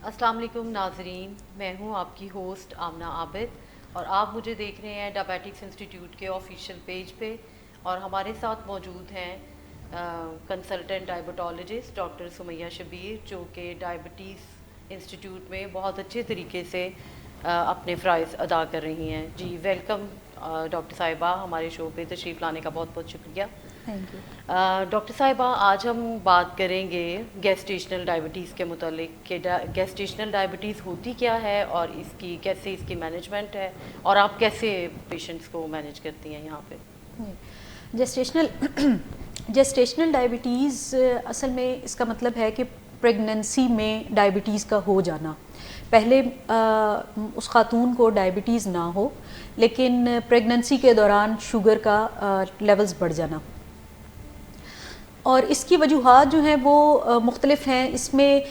अस्सलाम वालेकुम नाजरीन, मैं हूं आपकी होस्ट आमना आबिद और आप मुझे देख रहे हैं डायबिटिक्स इंस्टीट्यूट के ऑफिशियल पेज पे। और हमारे साथ मौजूद हैं consultant diabetologist doctor Sumaiya Shabbir, जो कि डायबिटीज़ इंस्टीट्यूट में बहुत अच्छे तरीके से अपने फ़राइज़ अदा कर रही हैं। जी वेलकम डॉक्टर साहिबा, हमारे शो पे तशरीफ़ लाने का बहुत बहुत शुक्रिया। Thank you. डॉक्टर साहिबा, आज हम बात करेंगे गेस्टेशनल डायबिटीज़ के मुतालिक कि गेस्टेशनल डायबिटीज़ होती क्या है और कैसे इसकी मैनेजमेंट है और आप कैसे पेशेंट्स को मैनेज करती हैं यहाँ पे। जेस्टेशनल जेस्टेशनल डायबिटीज़ असल में इसका मतलब है कि प्रेगनेंसी में डायबिटीज़ का हो जाना। पहले उस खातून को डायबिटीज़ ना हो, लेकिन प्रेगनेंसी के दौरान शुगर का लेवल्स बढ़ जाना। और इसकी वजूहात जो हैं वो मुख्तलिफ हैं। इसमें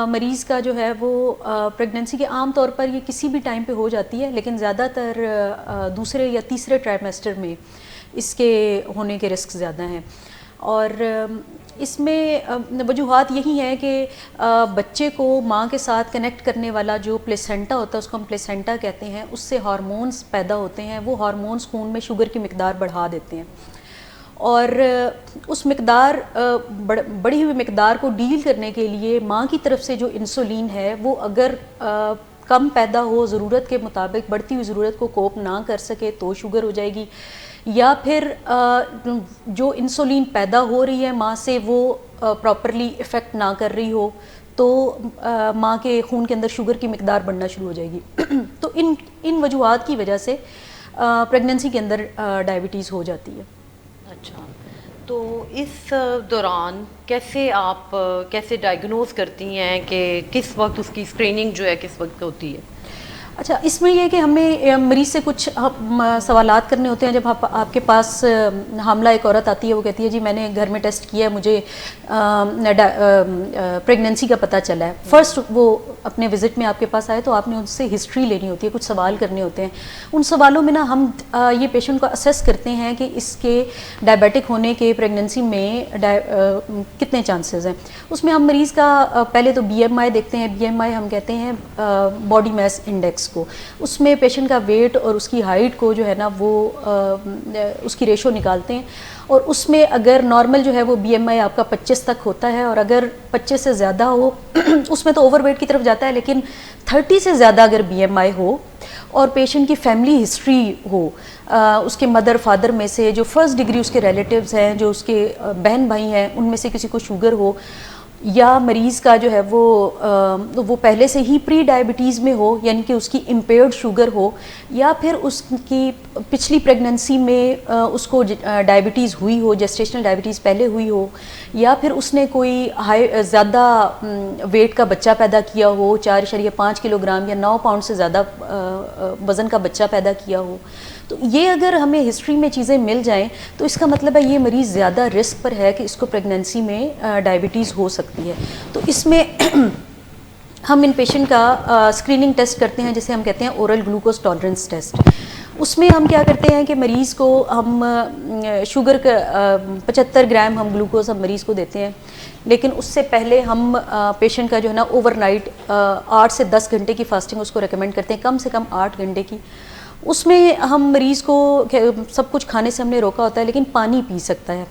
मरीज़ का जो है वो प्रेगनेंसी के आम तौर पर ये किसी भी टाइम पे हो जाती है, लेकिन ज़्यादातर दूसरे या तीसरे ट्राइमेस्टर में इसके होने के रिस्क ज़्यादा हैं। और इसमें वजूहात यही हैं कि बच्चे को माँ के साथ कनेक्ट करने वाला जो प्लेसेंटा होता है, उसको हम प्लेसेंटा कहते हैं, उससे हार्मोन्स पैदा होते हैं। वो हार्मोन्स खून में शुगर की मिकदार बढ़ा देते हैं और उस मिकदार बढ़ी हुई मिकदार को डील करने के लिए माँ की तरफ से जो इंसुलिन है वो अगर कम पैदा हो, ज़रूरत के मुताबिक बढ़ती हुई ज़रूरत को कोप ना कर सके तो शुगर हो जाएगी। या फिर जो इंसुलिन पैदा हो रही है माँ से वो प्रॉपरली इफ़ेक्ट ना कर रही हो तो माँ के खून के अंदर शुगर की मिकदार बढ़ना शुरू हो जाएगी। तो इन वजूहात की वजह से प्रेगनेंसी के अंदर डायबिटीज़ हो जाती है। अच्छा, तो इस दौरान कैसे डायग्नोज करती हैं कि किस वक्त उसकी स्क्रीनिंग जो है किस वक्त होती है। अच्छा, इसमें यह है कि हमें मरीज़ से कुछ सवालात करने होते हैं। जब आपके पास हामला एक औरत आती है, वो कहती है जी मैंने घर में टेस्ट किया है, मुझे प्रेगनेंसी का पता चला है। फ़र्स्ट वो अपने विज़िट में आपके पास आए तो आपने उनसे हिस्ट्री लेनी होती है, कुछ सवाल करने होते हैं। उन सवालों में ना हम ये पेशेंट को असेस करते हैं कि इसके डायबिटिक होने के प्रेगनेंसी में कितने चांसेस हैं। उसमें हम मरीज़ का पहले तो BMI देखते हैं। BMI हम कहते हैं बॉडी मास इंडेक्स को। उसमें पेशेंट का वेट और उसकी हाइट को जो है ना वो उसकी रेशो निकालते हैं और उसमें अगर नॉर्मल जो है वो BMI आपका 25 तक होता है और अगर 25 से ज़्यादा हो उसमें तो ओवरवेट की तरफ जाता है, लेकिन 30 से ज़्यादा अगर BMI हो और पेशेंट की फैमिली हिस्ट्री हो, उसके मदर फादर में से जो फर्स्ट डिग्री उसके रिलेटिव्स हैं, जो उसके बहन भाई हैं, उनमें से किसी को शुगर हो, या मरीज़ का जो है वो पहले से ही प्री डायबिटीज़ में हो, यानी कि उसकी इम्पेयर्ड शुगर हो, या फिर उसकी पिछली प्रेगनेंसी में उसको डायबिटीज़ हुई हो, जेस्टेशनल डायबिटीज़ पहले हुई हो, या फिर उसने कोई ज़्यादा वेट का बच्चा पैदा किया हो, 4.5 किलोग्राम या 9 पाउंड से ज़्यादा वज़न का बच्चा पैदा किया हो। तो ये अगर हमें हिस्ट्री में चीज़ें मिल जाएं तो इसका मतलब है ये मरीज़ ज़्यादा रिस्क पर है कि इसको प्रेगनेंसी में डायबिटीज़ हो सकती है। तो इसमें हम इन पेशेंट का स्क्रीनिंग टेस्ट करते हैं, जिसे हम कहते हैं ओरल ग्लूकोज टॉलरेंस टेस्ट। उसमें हम क्या करते हैं कि मरीज़ को हम शुगर का 75 ग्राम हम ग्लूकोज हम मरीज़ को देते हैं, लेकिन उससे पहले हम पेशेंट का जो है ना ओवरनाइट 8 से 10 घंटे की फास्टिंग उसको रेकमेंड करते हैं, कम से कम 8 घंटे की। उसमें हम मरीज़ को सब कुछ खाने से हमने रोका होता है, लेकिन पानी पी सकता है।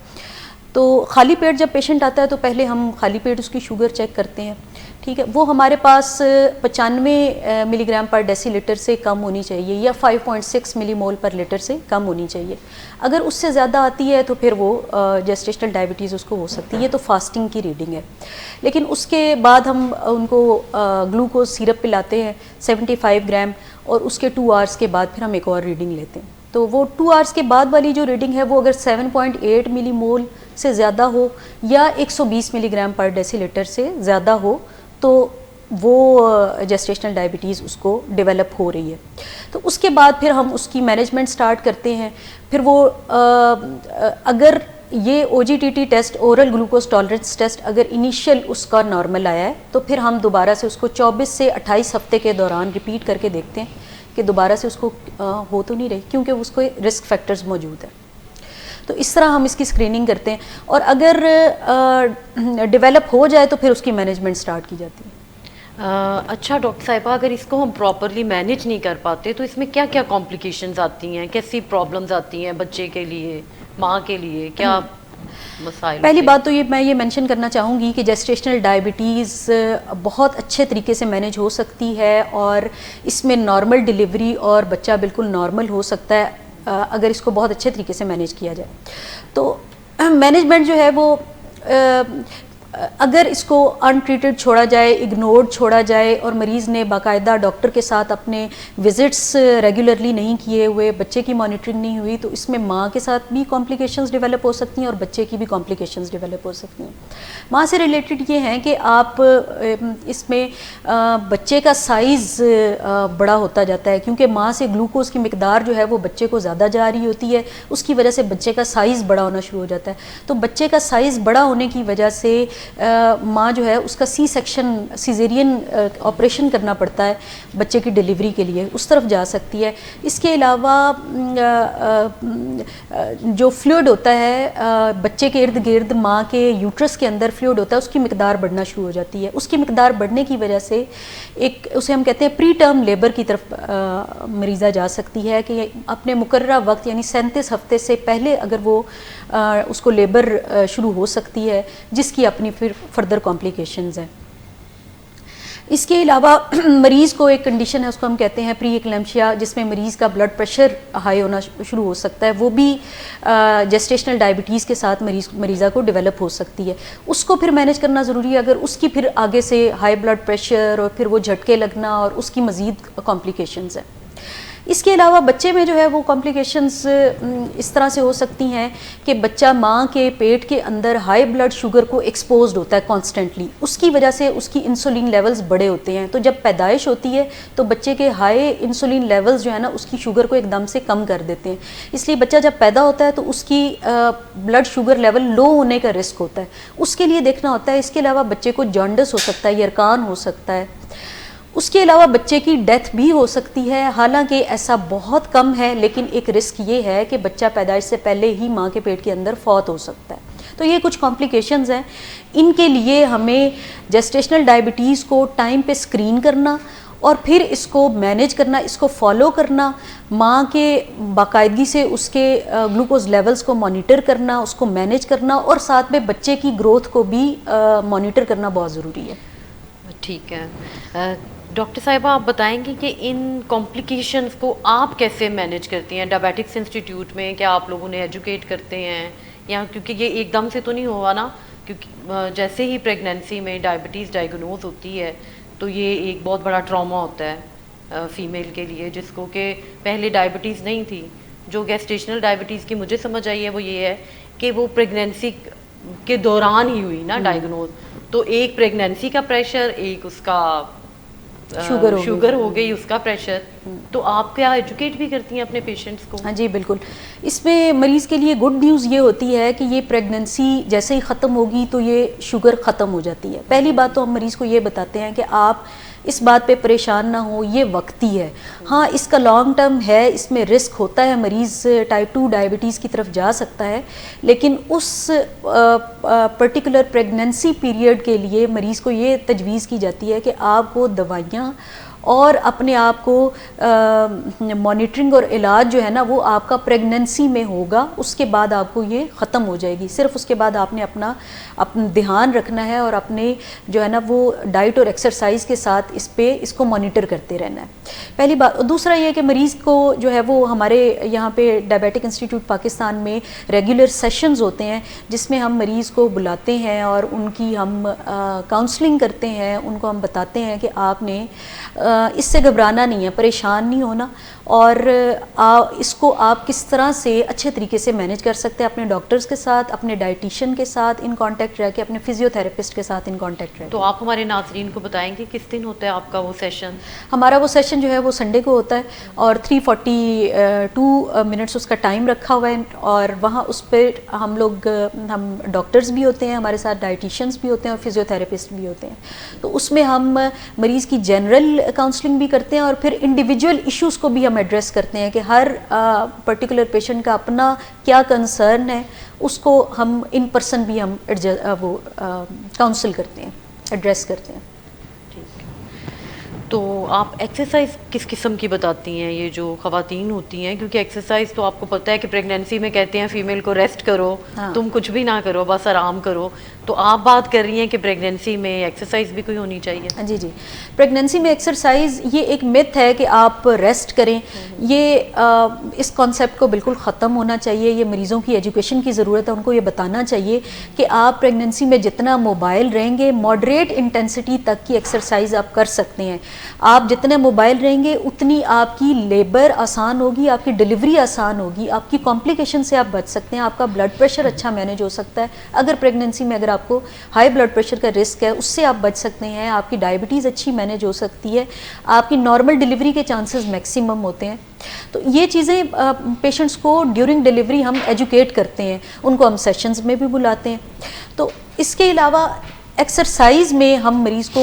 तो खाली पेट जब पेशेंट आता है तो पहले हम खाली पेट उसकी शुगर चेक करते हैं, ठीक है। वो हमारे पास 95 मिलीग्राम पर डेसीलीटर से कम होनी चाहिए या 5.6 मिलीमोल पर लीटर से कम होनी चाहिए। अगर उससे ज़्यादा आती है तो फिर वो जेस्टेशनल डायबिटीज़ उसको हो सकती है। ये तो फास्टिंग की रीडिंग है। लेकिन उसके बाद हम उनको ग्लूकोज सिरप पिलाते हैं 75 ग्राम, और उसके 2 आवर्स के बाद फिर हम एक और रीडिंग लेते हैं। तो वो 2 आवर्स के बाद वाली जो रीडिंग है वो अगर 7.8 मिलीमोल से ज़्यादा हो या 120 मिलीग्राम पर डेसीलीटर से ज़्यादा हो तो वो जेस्टेशनल डायबिटीज़ उसको डेवलप हो रही है। तो उसके बाद फिर हम उसकी मैनेजमेंट स्टार्ट करते हैं। फिर वो अगर ये OGTT test, oral glucose tolerance test, अगर इनिशियल उसका नॉर्मल आया है तो फिर हम दोबारा से उसको 24 से 28 हफ्ते के दौरान रिपीट करके देखते हैं कि दोबारा से उसको हो तो नहीं रही, क्योंकि उसको रिस्क फैक्टर्स मौजूद है। तो इस तरह हम इसकी स्क्रीनिंग करते हैं और अगर डेवलप हो जाए तो फिर उसकी मैनेजमेंट स्टार्ट की जाती है। अच्छा डॉक्टर साहिबा, अगर इसको हम प्रॉपरली मैनेज नहीं कर पाते तो इसमें क्या क्या कॉम्प्लिकेशंस आती हैं, कैसी प्रॉब्लम्स आती हैं बच्चे के लिए, माँ के लिए, क्या मसाइल? पहली बात तो मैं ये मेंशन करना चाहूँगी कि जेस्टेशनल डायबिटीज़ बहुत अच्छे तरीके से मैनेज हो सकती है और इसमें नॉर्मल डिलीवरी और बच्चा बिल्कुल नॉर्मल हो सकता है अगर इसको बहुत अच्छे तरीके से मैनेज किया जाए। तो मैनेजमेंट जो है वो अगर इसको अनट्रीटेड छोड़ा जाए, इग्नोर्ड छोड़ा जाए और मरीज़ ने बाकायदा डॉक्टर के साथ अपने विज़िट्स रेगुलरली नहीं किए हुए, बच्चे की मॉनिटरिंग नहीं हुई, तो इसमें माँ के साथ भी कॉम्प्लिकेशंस डेवलप हो सकती हैं और बच्चे की भी कॉम्प्लिकेशंस डेवलप हो सकती हैं। माँ से रिलेटेड ये हैं कि आप इसमें बच्चे का साइज़ बड़ा होता जाता है, क्योंकि माँ से ग्लूकोज की मिकदार जो है वो बच्चे को ज़्यादा जा रही होती है, उसकी वजह से बच्चे का साइज़ बड़ा होना शुरू हो जाता है। तो बच्चे का साइज़ बड़ा होने की वजह से माँ जो है उसका सी सेक्शन सीजेरियन ऑपरेशन करना पड़ता है बच्चे की डिलीवरी के लिए, उस तरफ जा सकती है। इसके अलावा जो फ्लूइड होता है बच्चे के इर्द गिर्द माँ के यूट्रस के अंदर फ्लूइड होता है, उसकी मिकदार बढ़ना शुरू हो जाती है। उसकी मिकदार बढ़ने की वजह से एक उसे हम कहते हैं प्री टर्म लेबर की तरफ मरीज़ा जा सकती है कि अपने मुकर्ररा वक्त यानी 37 हफ्ते से पहले अगर वो उसको लेबर शुरू हो सकती है, जिसकी अपनी फिर फर्दर कॉम्प्लिकेशंस हैं। इसके अलावा मरीज़ को एक कंडीशन है, उसको हम कहते हैं प्री एक्लेम्शिया, जिसमें मरीज़ का ब्लड प्रेशर हाई होना शुरू हो सकता है। वो भी जेस्टेशनल डायबिटीज़ के साथ मरीज़ा को डेवलप हो सकती है। उसको फिर मैनेज करना ज़रूरी है। अगर उसकी फिर आगे से हाई ब्लड प्रेशर और फिर वो झटके लगना और उसकी मज़ीद कॉम्प्लिकेशंस है। इसके अलावा बच्चे में जो है वो कॉम्प्लिकेशंस इस तरह से हो सकती हैं कि बच्चा माँ के पेट के अंदर हाई ब्लड शुगर को एक्सपोज्ड होता है कॉन्स्टेंटली, उसकी वजह से उसकी इंसुलिन लेवल्स बड़े होते हैं। तो जब पैदाइश होती है तो बच्चे के हाई इंसुलिन लेवल्स जो है ना उसकी शुगर को एकदम से कम कर देते हैं। इसलिए बच्चा जब पैदा होता है तो उसकी ब्लड शुगर लेवल लो होने का रिस्क होता है, उसके लिए देखना होता है। इसके अलावा बच्चे को जॉन्डिस हो सकता है, यरकान हो सकता है। उसके अलावा बच्चे की डेथ भी हो सकती है, हालांकि ऐसा बहुत कम है, लेकिन एक रिस्क ये है कि बच्चा पैदाइश से पहले ही माँ के पेट के अंदर फौत हो सकता है। तो ये कुछ कॉम्प्लिकेशंस हैं। इनके लिए हमें जेस्टेशनल डायबिटीज़ को टाइम पे स्क्रीन करना और फिर इसको मैनेज करना, इसको फॉलो करना, माँ के बाकायदगी से उसके ग्लूकोज लेवल्स को मॉनिटर करना, उसको मैनेज करना और साथ में बच्चे की ग्रोथ को भी मॉनिटर करना बहुत ज़रूरी है। ठीक है डॉक्टर साहिबा, आप बताएंगे कि इन कॉम्प्लिकेशंस को आप कैसे मैनेज करती हैं डायबिटिक्स इंस्टीट्यूट में? क्या आप लोगों ने एजुकेट करते हैं या, क्योंकि ये एकदम से तो नहीं हुआ ना, क्योंकि जैसे ही प्रेगनेंसी में डायबिटीज़ डायग्नोज होती है तो ये एक बहुत बड़ा ट्रॉमा होता है फ़ीमेल के लिए, जिसको कि पहले डायबिटीज़ नहीं थी। जो गेस्टेशनल डायबिटीज़ की मुझे समझ आई है वो ये है कि वो प्रेगनेंसी के दौरान ही हुई ना डायग्नोज, तो एक प्रेगनेंसी का प्रेशर, एक उसका शुगर हो गई उसका प्रेशर। तो आप क्या एजुकेट भी करती हैं अपने पेशेंट्स को? हाँ जी बिल्कुल। इसमें मरीज़ के लिए गुड न्यूज़ ये होती है कि ये प्रेगनेंसी जैसे ही ख़त्म होगी तो ये शुगर ख़त्म हो जाती है। पहली बात तो हम मरीज़ को ये बताते हैं कि आप इस बात पे परेशान ना हो, ये वक्ती है। हाँ, इसका लॉन्ग टर्म है, इसमें रिस्क होता है, मरीज़ टाइप 2 डायबिटीज़ की तरफ जा सकता है, लेकिन उस पर्टिकुलर प्रेगनेंसी पीरियड के लिए मरीज़ को ये तजवीज़ की जाती है कि आपको दवाइयाँ और अपने आप को मॉनिटरिंग और इलाज जो है ना वो आपका प्रेगनेंसी में होगा, उसके बाद आपको ये ख़त्म हो जाएगी। सिर्फ उसके बाद आपने अपना ध्यान रखना है और अपने जो है ना वो डाइट और एक्सरसाइज के साथ इसको मॉनिटर करते रहना है, पहली बात। दूसरा ये कि मरीज़ को जो है वो हमारे यहाँ पे डायबिटिक इंस्टीट्यूट पाकिस्तान में रेगुलर सेशंस होते हैं जिसमें हम मरीज़ को बुलाते हैं और उनकी हम काउंसलिंग करते हैं, उनको हम बताते हैं कि आपने इससे घबराना नहीं है, परेशान नहीं होना, और इसको आप किस तरह से अच्छे तरीके से मैनेज कर सकते हैं अपने डॉक्टर्स के साथ, अपने डाइटिशियन के साथ इन कांटेक्ट रह के, अपने फिजियोथेरेपिस्ट के साथ इन कांटेक्ट रह के। तो आप हमारे नाज़रीन को बताएंगे किस दिन होता है आपका वो सेशन? हमारा वो सेशन जो है वो संडे को होता है और 342 मिनट्स उसका टाइम रखा हुआ है, और वहाँ उस पर हम डॉक्टर्स भी होते हैं, हमारे साथ डाइटिशियंस भी होते हैं और फिजियोथेरेपिस्ट भी होते हैं। तो उसमें हम मरीज़ की जनरल काउंसलिंग भी करते हैं और फिर इंडिविजुअल इश्यूज़ को भी हम एड्रेस करते हैं कि हर पर्टिकुलर पेशेंट का अपना क्या कंसर्न है, उसको हम इन पर्सन भी हम काउंसिल करते हैं, एड्रेस करते हैं। ठीक है। तो आप एक्सरसाइज किस किस्म की बताती हैं ये जो ख़वातीन होती हैं, क्योंकि एक्सरसाइज तो आपको पता है कि प्रेगनेंसी में कहते हैं फीमेल को रेस्ट करो, हाँ। तुम कुछ भी ना करो, बस आराम करो। तो आप बात कर रही हैं कि प्रेगनेंसी में एक्सरसाइज भी कोई होनी चाहिए। जी जी, प्रेगनेंसी में एक्सरसाइज ये एक मिथ है कि आप रेस्ट करें, ये इस कॉन्सेप्ट को बिल्कुल ख़त्म होना चाहिए। ये मरीज़ों की एजुकेशन की ज़रूरत है, उनको ये बताना चाहिए कि आप प्रेगनेंसी में जितना मोबाइल रहेंगे, मॉडरेट इंटेंसिटी तक की एक्सरसाइज आप कर सकते हैं। आप जितने मोबाइल रहेंगे उतनी आपकी लेबर आसान होगी, आपकी डिलीवरी आसान होगी, आपकी कॉम्प्लिकेशन से आप बच सकते हैं, आपका ब्लड प्रेशर अच्छा मैनेज हो सकता है। अगर प्रेगनेंसी में अगर आपको हाई ब्लड प्रेशर का रिस्क है उससे आप बच सकते हैं, आपकी डायबिटीज़ अच्छी मैनेज हो सकती है, आपकी नॉर्मल डिलीवरी के चांसेस मैक्सिमम होते हैं। तो ये चीज़ें पेशेंट्स को ड्यूरिंग डिलीवरी हम एजुकेट करते हैं, उनको हम सेशंस में भी बुलाते हैं। तो इसके अलावा एक्सरसाइज में हम मरीज़ को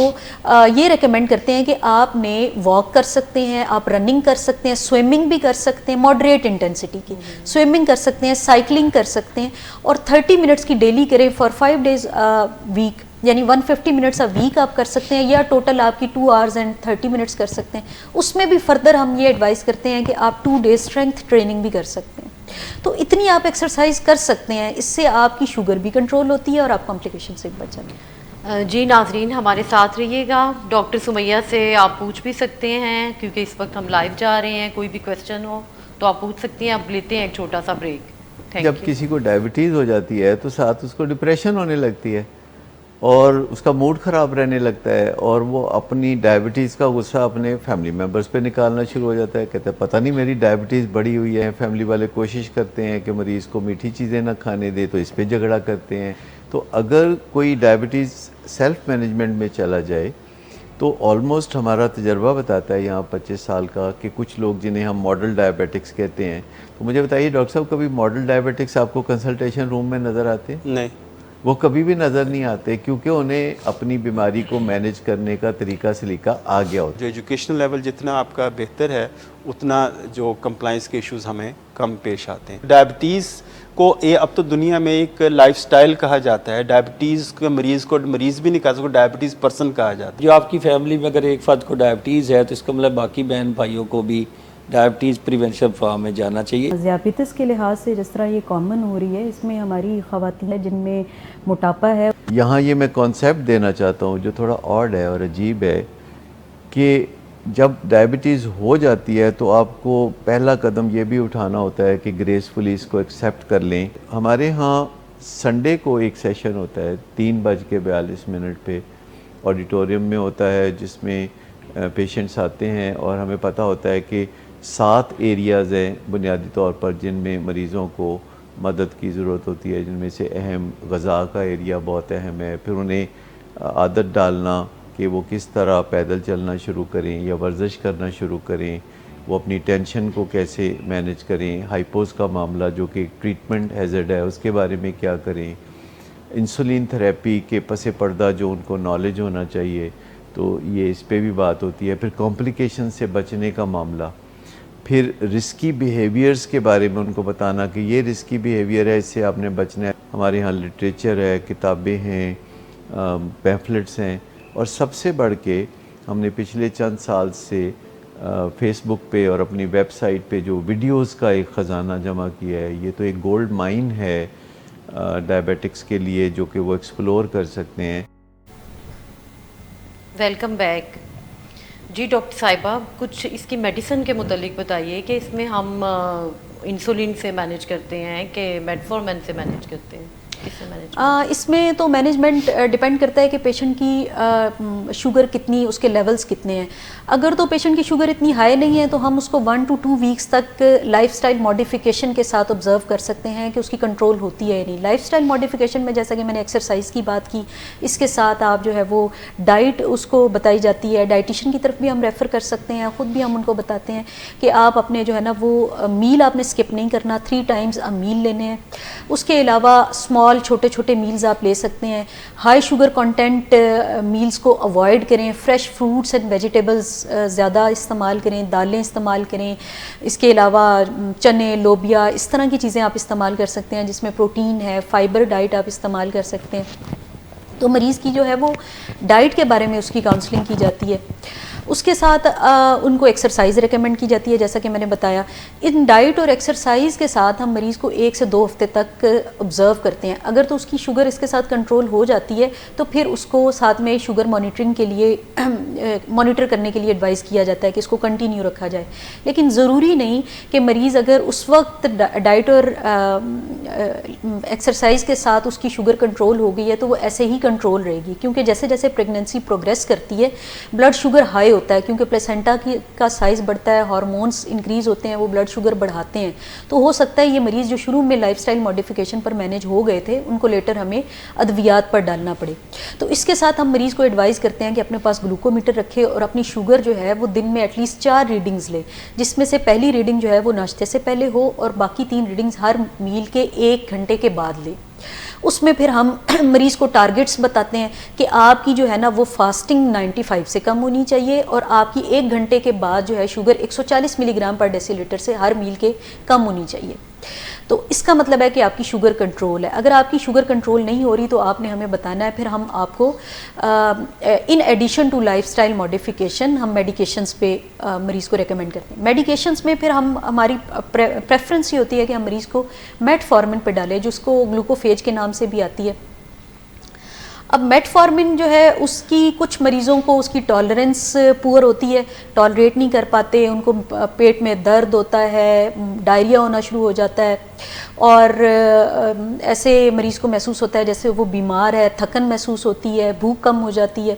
ये रेकमेंड करते हैं कि आपने वॉक कर सकते हैं, आप रनिंग कर सकते हैं, स्विमिंग भी कर सकते हैं, मॉडरेट इंटेंसिटी की स्विमिंग कर सकते हैं, साइकिलिंग कर सकते हैं, और 30 मिनट्स की डेली करें फॉर 5 डेज वीक, यानी 150 मिनट्स अ वीक आप कर सकते हैं, या टोटल आपकी 2 आवर्स एंड 30 मिनट्स कर सकते हैं। उसमें भी फर्दर हम ये एडवाइस करते हैं कि आप 2 डेज स्ट्रेंथ ट्रेनिंग भी कर सकते हैं। तो इतनी आप एक्सरसाइज कर सकते हैं, इससे आपकी शुगर भी कंट्रोल होती है और आप कॉम्प्लिकेशन से बच जाते हैं। जी नाजरीन, हमारे साथ रहिएगा। डॉक्टर सुमैया से आप पूछ भी सकते हैं, क्योंकि इस वक्त हम लाइव जा रहे हैं। कोई भी क्वेश्चन हो तो आप पूछ सकती हैं। अब लेते हैं एक छोटा सा ब्रेक। जब किसी को डायबिटीज़ हो जाती है तो साथ उसको डिप्रेशन होने लगती है और उसका मूड ख़राब रहने लगता है, और वो अपनी डायबिटीज़ का गुस्सा अपने फैमिली मेम्बर्स पे निकालना शुरू हो जाता है। कहते हैं पता नहीं मेरी डायबिटीज़ बढ़ी हुई है। फैमिली वाले कोशिश करते हैं कि मरीज़ को मीठी चीज़ें ना खाने दे, तो इस पे झगड़ा करते हैं। तो अगर कोई डायबिटीज़ सेल्फ मैनेजमेंट में चला जाए तो ऑलमोस्ट हमारा तजर्बा बताता है यहाँ 25 साल का कि कुछ लोग जिन्हें हम मॉडल डायबिटिक्स कहते हैं। तो मुझे बताइए डॉक्टर साहब, कभी मॉडल डायबिटिक्स आपको कंसल्टेशन रूम में नज़र आते हैं? नहीं, वो कभी भी नज़र नहीं आते, क्योंकि उन्हें अपनी बीमारी को मैनेज करने का तरीका सलीका आ गया होता है। जो एजुकेशनल लेवल जितना आपका बेहतर है उतना जो कंप्लाइंस के इश्यूज हमें कम पेश आते हैं। डायबिटीज़ को ये अब तो दुनिया में एक लाइफस्टाइल कहा जाता है। डायबिटीज़ के मरीज़ को मरीज़ भी नहीं कहा, उसको डायबिटीज़ पर्सन कहा जाता है। जो आपकी फैमिली में अगर एक फ़र्द को डायबिटीज़ है तो इसका मतलब बाकी बहन भाइयों को भी डायबिटीज़ प्रिवेंशन फॉर्म में जाना चाहिए। ज़ियाबतीस के लिहाज से जिस तरह ये कॉमन हो रही है, इसमें हमारी ख़वातीन है जिनमें मोटापा है। यहाँ ये मैं कॉन्सेप्ट देना चाहता हूँ जो थोड़ा ऑड है और अजीब है कि जब डायबिटीज़ हो जाती है तो आपको पहला कदम ये भी उठाना होता है कि ग्रेसफुली इसको एक्सेप्ट कर लें। हमारे यहाँ संडे को एक सेशन होता है 3:42 पे ऑडिटोरियम में होता है, जिसमें पेशेंट्स आते हैं और हमें पता होता है कि 7 एरियाज़ हैं बुनियादी तौर पर जिनमें मरीज़ों को मदद की ज़रूरत होती है, जिनमें से अहम ग़ज़ा का एरिया बहुत अहम है। फिर उन्हें आदत डालना कि वो किस तरह पैदल चलना शुरू करें या वर्जिश करना शुरू करें, वो अपनी टेंशन को कैसे मैनेज करें, हाइपोज़ का मामला जो कि ट्रीटमेंट हैज़र्ड है उसके बारे में क्या करें, इंसुलिन थेरेपी के पसे पर्दा जो उनको नॉलेज होना चाहिए, तो ये इस पे भी बात होती है। फिर कॉम्प्लिकेशन से बचने का मामला, फिर रिस्की बिहेवियर्स के बारे में उनको बताना कि ये रिस्की बिहेवियर है, इससे आपने बचना है। हमारे यहाँ लिटरेचर है, किताबें हैं, पैम्फलेट्स हैं, और सबसे बढ़ के हमने पिछले चंद साल से फेसबुक पे और अपनी वेबसाइट पे जो वीडियोस का एक ख़जाना जमा किया है। ये तो एक गोल्ड माइन है डायबिटिक्स के लिए, जो कि वो एक्सप्लोर कर सकते हैं। Welcome back. जी डॉक्टर साहिबा, कुछ इसकी मेडिसिन के मुतालिक बताइए कि इसमें हम इंसुलिन से मैनेज करते हैं कि मेटफॉर्मिन से मैनेज करते हैं? इसमें तो मैनेजमेंट डिपेंड करता है कि पेशेंट की शुगर कितनी, उसके लेवल्स कितने हैं। अगर तो पेशेंट की शुगर इतनी हाई नहीं है तो हम उसको 1 to 2 वीक्स तक लाइफस्टाइल मॉडिफिकेशन के साथ ऑब्जर्व कर सकते हैं कि उसकी कंट्रोल होती है या नहीं। लाइफस्टाइल मॉडिफिकेशन में जैसा कि मैंने एक्सरसाइज की बात की, इसके साथ आप जो है वो डाइट उसको बताई जाती है। डाइटिशियन की तरफ भी हम रेफ़र कर सकते हैं, ख़ुद भी हम उनको बताते हैं कि आप अपने जो है ना वो मील आपने स्किप नहीं करना, 3 टाइम्स आप मील लेने हैं। उसके अलावा स्मॉल छोटे छोटे मील्स आप ले सकते हैं। हाई शुगर कंटेंट मील्स को अवॉइड करें। फ्रेश फ्रूट्स एंड वेजिटेबल्स ज़्यादा इस्तेमाल करें, दालें इस्तेमाल करें। इसके अलावा चने, लोबिया, इस तरह की चीज़ें आप इस्तेमाल कर सकते हैं जिसमें प्रोटीन है। फाइबर डाइट आप इस्तेमाल कर सकते हैं। तो मरीज़ की जो है वो डाइट के बारे में उसकी काउंसलिंग की जाती है। उसके साथ उनको एक्सरसाइज रेकमेंड की जाती है, जैसा कि मैंने बताया। इन डाइट और एक्सरसाइज के साथ हम मरीज़ को 1 से 2 हफ्ते तक ऑब्ज़र्व करते हैं। अगर तो उसकी शुगर इसके साथ कंट्रोल हो जाती है तो फिर उसको साथ में शुगर मॉनिटरिंग के लिए मॉनिटर करने के लिए एडवाइस किया जाता है कि इसको कंटिन्यू रखा जाए। लेकिन ज़रूरी नहीं कि मरीज़ अगर उस वक्त डाइट और एक्सरसाइज के साथ उसकी शुगर कंट्रोल हो गई है तो वो ऐसे ही कंट्रोल रहेगी, क्योंकि जैसे जैसे प्रेगनेंसी प्रोग्रेस करती है ब्लड शुगर हाई होता है, क्योंकि प्लेसेंटा का साइज़ बढ़ता है, हार्मोन्स इंक्रीज़ होते हैं, वो ब्लड शुगर बढ़ाते हैं। तो हो सकता है ये मरीज़ जो शुरू में लाइफस्टाइल मॉडिफिकेशन पर मैनेज हो गए थे उनको लेटर हमें अद्वियात पर डालना पड़े। तो इसके साथ हम मरीज़ को एडवाइस करते हैं कि अपने पास ग्लूकोमीटर रखे और अपनी शुगर जो है वो दिन में एटलीस्ट 4 रीडिंग्स ले, जिसमें से पहली रीडिंग जो है वो नाश्ते से पहले हो और बाकी 3 रीडिंग्स हर मील के 1 घंटे के बाद ले। उसमें फिर हम मरीज़ को टारगेट्स बताते हैं कि आपकी जो है ना वो फास्टिंग 95 से कम होनी चाहिए और आपकी 1 घंटे के बाद जो है शुगर 140 मिलीग्राम पर डेसीलीटर से हर मील के कम होनी चाहिए। तो इसका मतलब है कि आपकी शुगर कंट्रोल है। अगर आपकी शुगर कंट्रोल नहीं हो रही तो आपने हमें बताना है, फिर हम आपको in addition to lifestyle modification हम मेडिकेशंस पे मरीज़ को रेकमेंड करते हैं। मेडिकेशंस में फिर हमारी प्रेफरेंस ये होती है कि हम मरीज़ को मेटफॉर्मिन पे डालें, जिसको ग्लूकोफेज के नाम से भी आती है। अब मेटफॉर्मिन जो है उसकी कुछ मरीज़ों को उसकी टॉलरेंस पुअर होती है, टॉलरेट नहीं कर पाते, उनको पेट में दर्द होता है, डायरिया होना शुरू हो जाता है और ऐसे मरीज़ को महसूस होता है जैसे वो बीमार है, थकन महसूस होती है, भूख कम हो जाती है।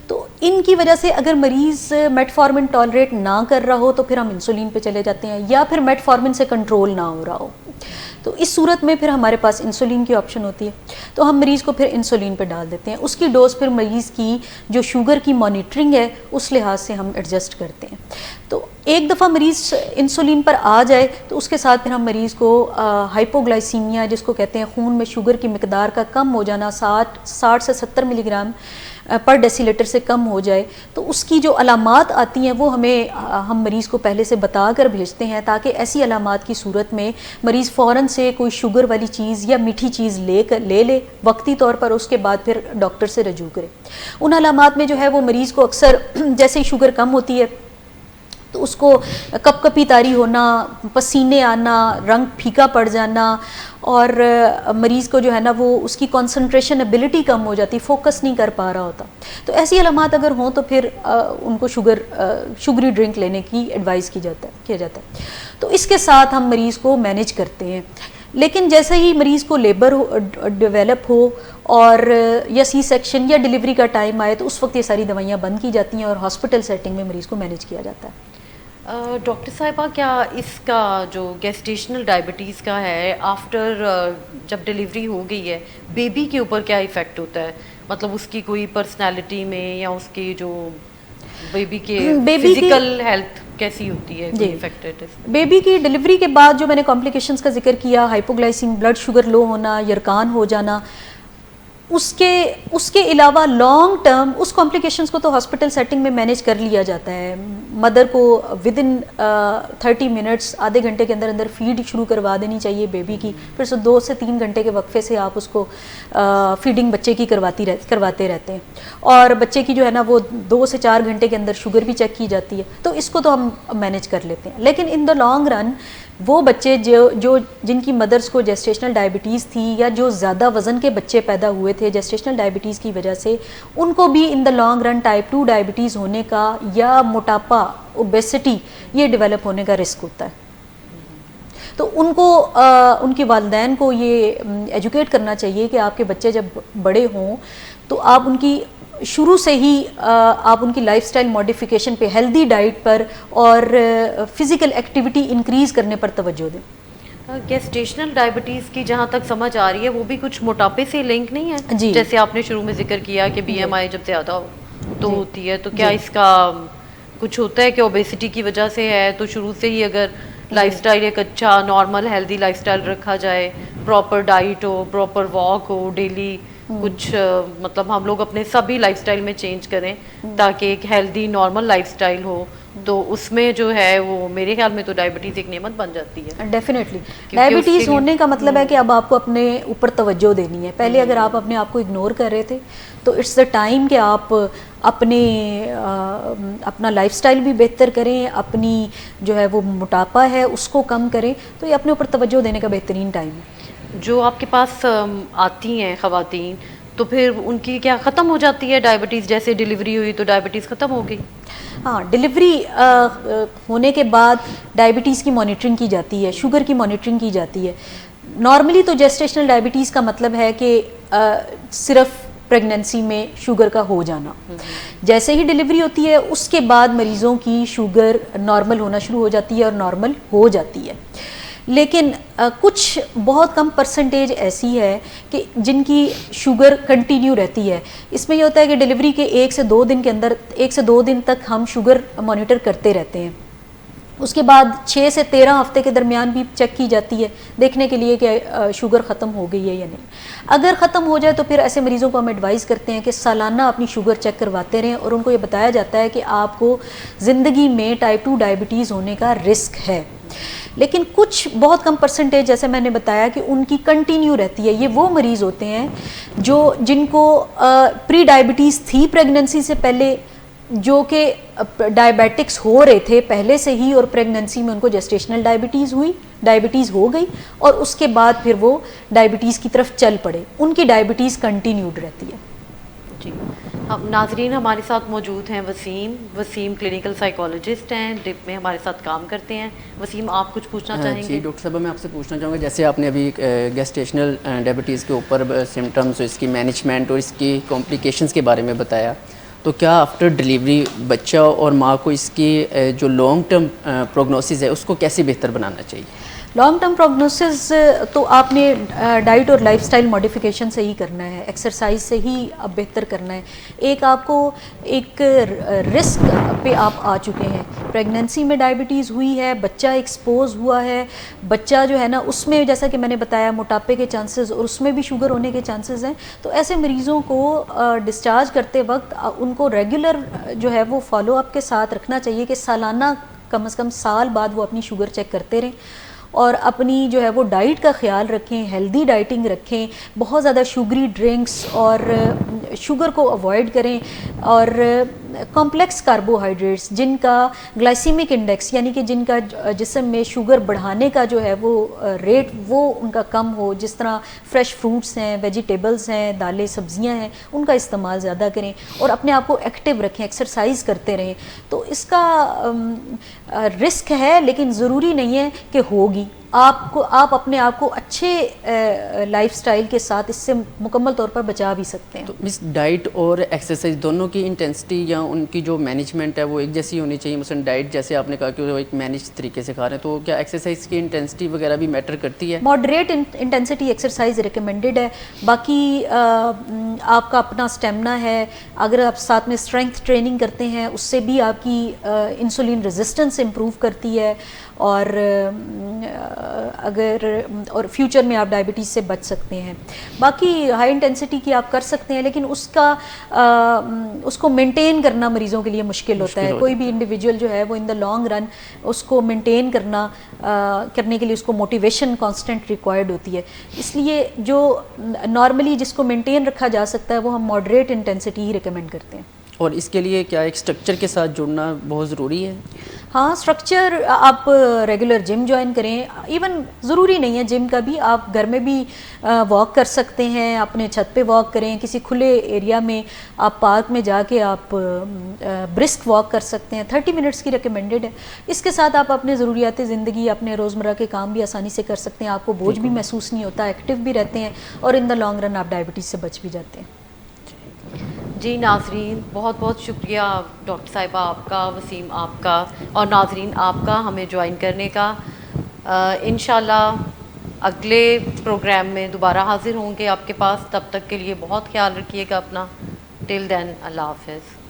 तो इनकी वजह से अगर मरीज़ मेटफॉर्मिन टॉलरेट ना कर रहा हो तो फिर हम इंसुलिन पे चले जाते हैं, या फिर मेटफॉर्मिन से कंट्रोल ना हो रहा हो तो इस सूरत में फिर हमारे पास इंसुलिन की ऑप्शन होती है। तो हम मरीज़ को फिर इंसुलिन पे डाल देते हैं। उसकी डोज फिर मरीज़ की जो शुगर की मॉनिटरिंग है उस लिहाज से हम एडजस्ट करते हैं। तो एक दफ़ा मरीज़ इंसुलिन पर आ जाए तो उसके साथ फिर हम मरीज़ को हाइपोग्लाइसीमिया जिसको कहते हैं खून में शुगर की मिकदार का कम हो जाना, 60 से 70 मिलीग्राम पर डेसीलीटर से कम हो जाए, तो उसकी जो अलामात आती हैं वो हम मरीज़ को पहले से बता कर भेजते हैं, ताकि ऐसी अलामात की सूरत में मरीज़ फ़ौरन से कोई शुगर वाली चीज़ या मीठी चीज़ ले ले वक्ती तौर पर, उसके बाद फिर डॉक्टर से रजू करे। उन अलामात में जो है वो मरीज़ को अक्सर जैसे ही शुगर कम होती है तो उसको कपकपी तारी होना, पसीने आना, रंग फीका पड़ जाना और मरीज़ को जो है ना वो उसकी कंसंट्रेशन एबिलिटी कम हो जाती, फोकस नहीं कर पा रहा होता। तो ऐसी अलामात अगर हों तो फिर उनको शुगरी ड्रिंक लेने की एडवाइस किया जाता है। तो इसके साथ हम मरीज़ को मैनेज करते हैं। लेकिन जैसे ही मरीज़ को लेबर डेवलप हो और या सी सेक्शन या डिलीवरी का टाइम आए तो उस वक्त ये सारी दवाइयाँ बंद की जाती हैं और हॉस्पिटल सेटिंग में मरीज़ को मैनेज किया जाता है। डॉक्टर साहिबा, क्या इसका जो गेस्टेशनल डायबिटीज़ का है आफ्टर जब डिलीवरी हो गई है बेबी के ऊपर क्या इफ़ेक्ट होता है? मतलब उसकी कोई पर्सनालिटी में या उसकी जो बेबी के फिजिकल हेल्थ कैसी होती है इफेक्टेड? बेबी की डिलीवरी के बाद जो मैंने कॉम्प्लिकेशंस का जिक्र किया, हाइपोग्लाइसीमिया, ब्लड शुगर लो होना, यरकान हो जाना, उसके अलावा लॉन्ग टर्म उस कॉम्प्लिकेशंस को तो हॉस्पिटल सेटिंग में मैनेज कर लिया जाता है। मदर को विद इन 30 मिनट्स, आधे घंटे के अंदर अंदर फीड शुरू करवा देनी चाहिए बेबी की। फिर से 2 से 3 घंटे के वक्फे से आप उसको फीडिंग बच्चे की करवाते रहते हैं और बच्चे की जो है ना वो 2 से 4 घंटे के अंदर शुगर भी चेक की जाती है। तो इसको तो हम मैनेज कर लेते हैं। लेकिन इन द लॉन्ग रन वो बच्चे जिनकी मदर्स को जेस्टेशनल डायबिटीज़ थी या जो ज़्यादा वज़न के बच्चे पैदा हुए थे जेस्टेशनल डायबिटीज़ की वजह से, उनको भी in the long run type 2 diabetes होने का या मोटापा, ओबेसिटी ये डेवलप होने का रिस्क होता है। तो उनके वालिदैन को ये एजुकेट करना चाहिए कि आपके बच्चे जब बड़े हों तो आप उनकी शुरू से ही आप उनकी लाइफस्टाइल मॉडिफिकेशन पे, हेल्दी डाइट पर और फिज़िकल एक्टिविटी इंक्रीज़ करने पर तवज्जो दें। गेस्टेशनल डायबिटीज़ की जहाँ तक समझ आ रही है वो भी कुछ मोटापे से लिंक नहीं है जी? जैसे आपने शुरू में जिक्र किया कि BMI जब ज़्यादा तो होती है, तो क्या इसका कुछ होता है कि ओबेसिटी की वजह से है? तो शुरू से ही अगर लाइफस्टाइल एक अच्छा नॉर्मल हेल्दी लाइफस्टाइल रखा जाए, प्रॉपर डाइट हो, प्रॉपर वॉक हो, डेली कुछ मतलब हम लोग अपने सभी लाइफस्टाइल में चेंज करें ताकि एक हेल्दी नॉर्मल लाइफस्टाइल हो तो उसमें जो है वो मेरे ख्याल में तो डायबिटीज़ एक नेमत बन जाती है। डेफिनेटली उसके डायबिटीज़ लिए- होने का मतलब है कि अब आपको अपने ऊपर तवज्जो देनी है। पहले अगर आप अपने आप को इग्नोर कर रहे थे तो इट्स द टाइम कि आप अपने अपना लाइफस्टाइल भी बेहतर करें, अपनी जो है वो मोटापा है उसको कम करें, तो ये अपने ऊपर तवज्जो देने का बेहतरीन टाइम है। जो आपके पास आती हैं ख़वातीन, तो फिर उनकी क्या ख़त्म हो जाती है डायबिटीज़? जैसे डिलीवरी हुई तो डायबिटीज़ ख़त्म हो गई? हाँ, डिलीवरी होने के बाद डायबिटीज़ की मॉनिटरिंग की जाती है, शुगर की मॉनिटरिंग की जाती है। नॉर्मली तो जेस्टेशनल डायबिटीज़ का मतलब है कि सिर्फ प्रेगनेंसी में शुगर का हो जाना। जैसे ही डिलीवरी होती है उसके बाद मरीज़ों की शुगर नॉर्मल होना शुरू हो जाती है और नॉर्मल हो जाती है। लेकिन कुछ बहुत कम परसेंटेज ऐसी है कि जिनकी शुगर कंटिन्यू रहती है। इसमें ये होता है कि डिलीवरी के 1 से 2 दिन के अंदर 1 से 2 दिन तक हम शुगर मॉनिटर करते रहते हैं। उसके बाद 6 से 13 हफ्ते के दरमियान भी चेक की जाती है देखने के लिए कि शुगर ख़त्म हो गई है या नहीं। अगर ख़त्म हो जाए तो फिर ऐसे मरीज़ों को हम एडवाइस करते हैं कि सालाना अपनी शुगर चेक करवाते रहें, और उनको ये बताया जाता है कि आपको ज़िंदगी में टाइप 2 डायबिटीज़ होने का रिस्क है। लेकिन कुछ बहुत कम परसेंटेज, जैसे मैंने बताया, कि उनकी कंटिन्यू रहती है। ये वो मरीज़ होते हैं जिनको प्री डायबिटीज़ थी प्रेगनेंसी से पहले, जो कि डायबिटिक्स हो रहे थे पहले से ही, और प्रेगनेंसी में उनको जेस्टेशनल डायबिटीज़ हो गई और उसके बाद फिर वो डायबिटीज़ की तरफ चल पड़े, उनकी डायबिटीज़ कंटिन्यूड रहती है। जी, हम नाजरीन, हमारे साथ मौजूद हैं वसीम क्लिनिकल साइकोलॉजिस्ट हैं, डिप में हमारे साथ काम करते हैं। वसीम, आप कुछ पूछना चाहेंगे? जी डॉक्टर साहब, मैं आपसे पूछना चाहूँगा, जैसे आपने अभी गेस्टेशनल डायबिटीज़ के ऊपर सिम्टम्स, इसकी मैनेजमेंट और इसकी कॉम्प्लिकेशंस के बारे में बताया, तो क्या आफ्टर डिलीवरी बच्चा और माँ को इसकी जो लॉन्ग टर्म प्रोग्नोसिस है उसको कैसे बेहतर बनाना चाहिए? लॉन्ग टर्म प्रोग्नोसिस तो आपने डाइट और लाइफस्टाइल मॉडिफिकेशन से ही करना है, एक्सरसाइज से ही अब बेहतर करना है। एक आपको एक रिस्क पे आप आ चुके हैं, प्रेगनेंसी में डायबिटीज़ हुई है, बच्चा एक्सपोज हुआ है, बच्चा जो है ना उसमें जैसा कि मैंने बताया मोटापे के चांसेस और उसमें भी शुगर होने के चांसेस हैं। तो ऐसे मरीज़ों को डिस्चार्ज करते वक्त उनको रेगुलर जो है वो फॉलोअप के साथ रखना चाहिए कि सालाना कम से कम साल बाद वो अपनी शुगर चेक करते रहें और अपनी जो है वो डाइट का ख्याल रखें, हेल्दी डाइटिंग रखें, बहुत ज़्यादा शुगरी ड्रिंक्स और शुगर को अवॉइड करें, और कॉम्प्लेक्स कार्बोहाइड्रेट्स जिनका ग्लाइसीमिक इंडेक्स यानी कि जिनका जिस्म में शुगर बढ़ाने का जो है वो रेट वो उनका कम हो, जिस तरह फ्रेश फ्रूट्स हैं, वेजिटेबल्स हैं, दालें सब्जियां हैं, उनका इस्तेमाल ज़्यादा करें और अपने आप को एक्टिव रखें, एक्सरसाइज करते रहें। तो इसका रिस्क है लेकिन ज़रूरी नहीं है कि होगी। आप अपने आप को अच्छे लाइफस्टाइल के साथ इससे मुकम्मल तौर पर बचा भी सकते हैं। तो मिस, डाइट और एक्सरसाइज दोनों की इंटेंसिटी या उनकी जो मैनेजमेंट है वो एक जैसी होनी चाहिए? मसलन डाइट जैसे आपने कहा कि वो एक मैनेज तरीके से खा रहे हैं, तो क्या एक्सरसाइज की इंटेंसिटी वगैरह भी मैटर करती है? मॉडरेट इंटेंसिटी एक्सरसाइज रिकमेंडेड है। बाकी आपका अपना स्टेमिना है, अगर आप साथ में स्ट्रेंथ ट्रेनिंग करते हैं उससे भी आपकी इंसुलिन रेजिस्टेंस इम्प्रूव करती है, और और फ्यूचर में आप डायबिटीज़ से बच सकते हैं। बाकी हाई इंटेंसिटी की आप कर सकते हैं लेकिन उसको मेंटेन करना मरीज़ों के लिए मुश्किल होता है। कोई भी इंडिविजुअल जो है वो इन द लॉन्ग रन उसको मेंटेन करने के लिए उसको मोटिवेशन कांस्टेंट रिक्वायर्ड होती है। इसलिए जो नॉर्मली जिसको मेंटेन रखा जा सकता है वो हम मॉडरेट इंटेंसिटी ही रिकमेंड करते हैं। और इसके लिए क्या एक स्ट्रक्चर के साथ जुड़ना बहुत ज़रूरी है? हाँ, स्ट्रक्चर, आप रेगुलर जिम ज्वाइन करें, इवन ज़रूरी नहीं है जिम का भी, आप घर में भी वॉक कर सकते हैं, अपने छत पे वॉक करें, किसी खुले एरिया में आप पार्क में जाके आप ब्रिस्क वॉक कर सकते हैं। 30 मिनट्स की रिकमेंडेड है। इसके साथ आप अपने ज़रूरियात ज़िंदगी, अपने रोज़मर्रा के काम भी आसानी से कर सकते हैं, आपको बोझ भी महसूस नहीं होता, एक्टिव भी रहते हैं और इन द लॉन्ग रन आप डायबिटीज़ से बच भी जाते हैं। जी नाजरीन, बहुत बहुत शुक्रिया डॉक्टर साहिबा आपका, वसीम आपका और नाजरीन आपका हमें ज्वाइन करने का। इंशाल्लाह अगले प्रोग्राम में दोबारा हाजिर होंगे आपके पास। तब तक के लिए बहुत ख्याल रखिएगा अपना। टिल देन, अल्लाह हाफ़िज़।